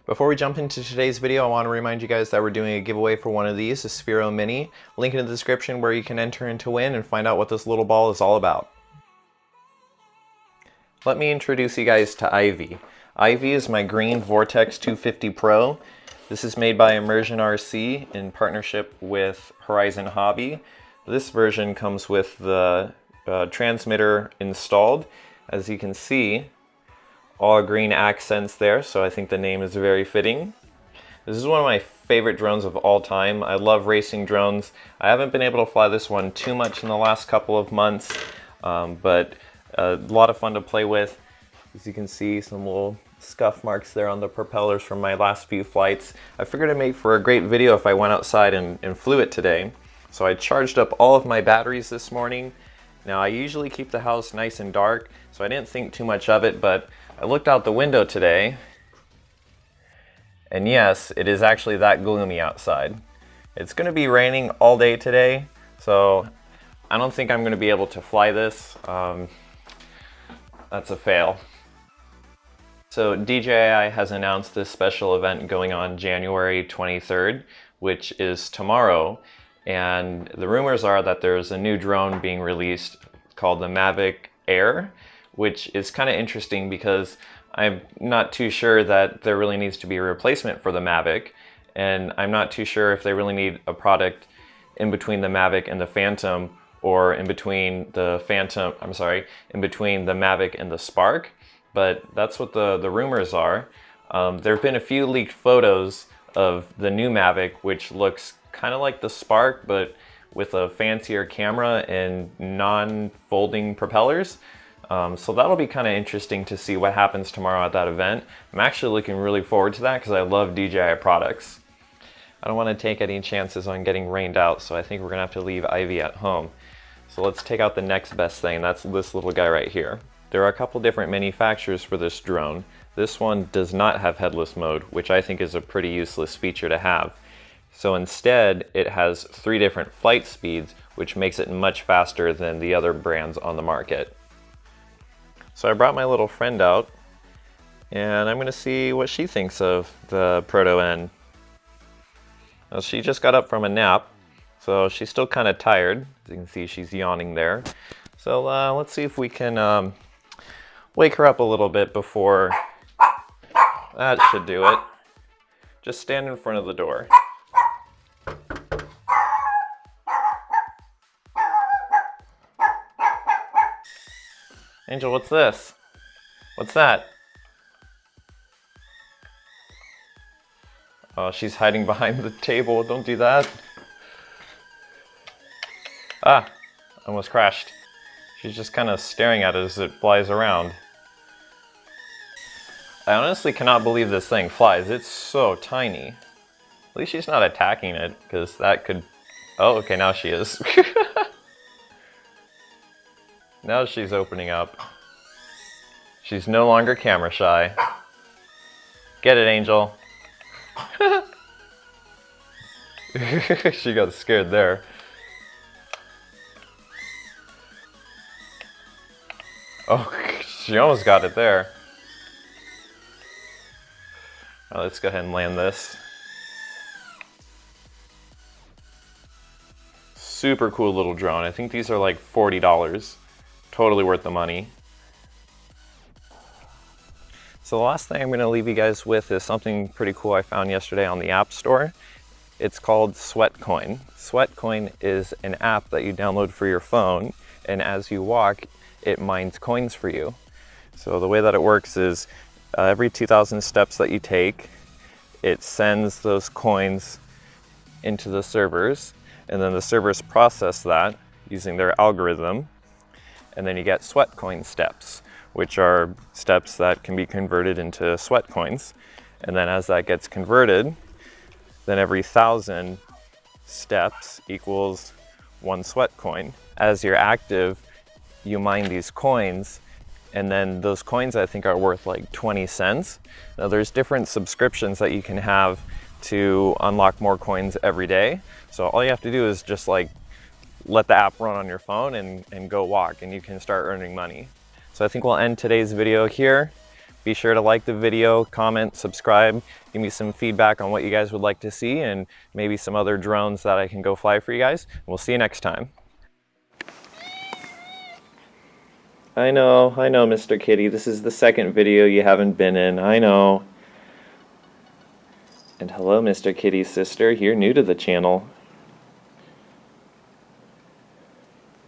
Before we jump into today's video, I want to remind you guys that we're doing a giveaway for one of these, the Sphero Mini. Link in the description where you can enter in to win and find out what this little ball is all about. Let me introduce you guys to Ivy. Ivy is my green Vortex 250 Pro. This is made by Immersion RC in partnership with Horizon Hobby. This version comes with the transmitter installed. As you can see, all green accents there, so I think the name is very fitting. This is one of my favorite drones of all time. I love racing drones. I haven't been able to fly this one too much in the last couple of months, but a lot of fun to play with. As you can see, some little scuff marks there on the propellers from my last few flights. I figured it'd make for a great video if I went outside and flew it today. So I charged up all of my batteries this morning. Now I usually keep the house nice and dark, so I didn't think too much of it, but I looked out the window today, and yes, it is actually that gloomy outside. It's going to be raining all day today, so I don't think I'm going to be able to fly this. That's a fail. So DJI has announced this special event going on January 23rd, which is tomorrow, and the rumors are that there's a new drone being released called the Mavic Air, which is kind of interesting because I'm not too sure that there really needs to be a replacement for the Mavic, and I'm not too sure if they really need a product in between the Mavic and the Phantom, or in between the Mavic and the Spark, but that's what the rumors are. There have been a few leaked photos of the new Mavic, which looks kind of like the Spark, but with a fancier camera and non-folding propellers. So that'll be kind of interesting to see what happens tomorrow at that event. I'm actually looking really forward to that because I love DJI products. I don't want to take any chances on getting rained out, so I think we're going to have to leave Ivy at home. So let's take out the next best thing, that's this little guy right here. There are a couple different manufacturers for this drone. This one does not have headless mode, which I think is a pretty useless feature to have. So instead, it has 3 different flight speeds, which makes it much faster than the other brands on the market. So I brought my little friend out, and I'm going to see what she thinks of the Proto N. Well, she just got up from a nap, so she's still kind of tired. As you can see, she's yawning there. So let's see if we can wake her up a little bit before... That should do it. Just stand in front of the door. Angel, what's this? What's that? Oh, she's hiding behind the table. Don't do that. Ah, almost crashed. She's just kind of staring at it as it flies around. I honestly cannot believe this thing flies. It's so tiny. At least she's not attacking it, because that could... Oh, okay, now she is. Now she's opening up. She's no longer camera shy. Get it, Angel. She got scared there. Oh, she almost got it there. Now let's go ahead and land this. Super cool little drone. I think these are like $40. Totally worth the money. So the last thing I'm going to leave you guys with is something pretty cool I found yesterday on the App Store. It's called Sweatcoin. Sweatcoin is an app that you download for your phone, and as you walk, it mines coins for you. So the way that it works is every 2,000 steps that you take, it sends those coins into the servers, and then the servers process that using their algorithm, and then you get Sweatcoin steps, which are steps that can be converted into sweat coins. And then as that gets converted, then every 1,000 steps equals 1 sweat coin. As you're active, you mine these coins, and then those coins I think are worth like 20 cents. Now there's different subscriptions that you can have to unlock more coins every day. So all you have to do is just like let the app run on your phone and go walk, and you can start earning money. So I think we'll end today's video here. Be sure to like the video, comment, subscribe, give me some feedback on what you guys would like to see, and maybe some other drones that I can go fly for you guys. We'll see you next time. I know, Mr. Kitty. This is the second video you haven't been in. I know. And hello, Mr. Kitty's sister. You're new to the channel.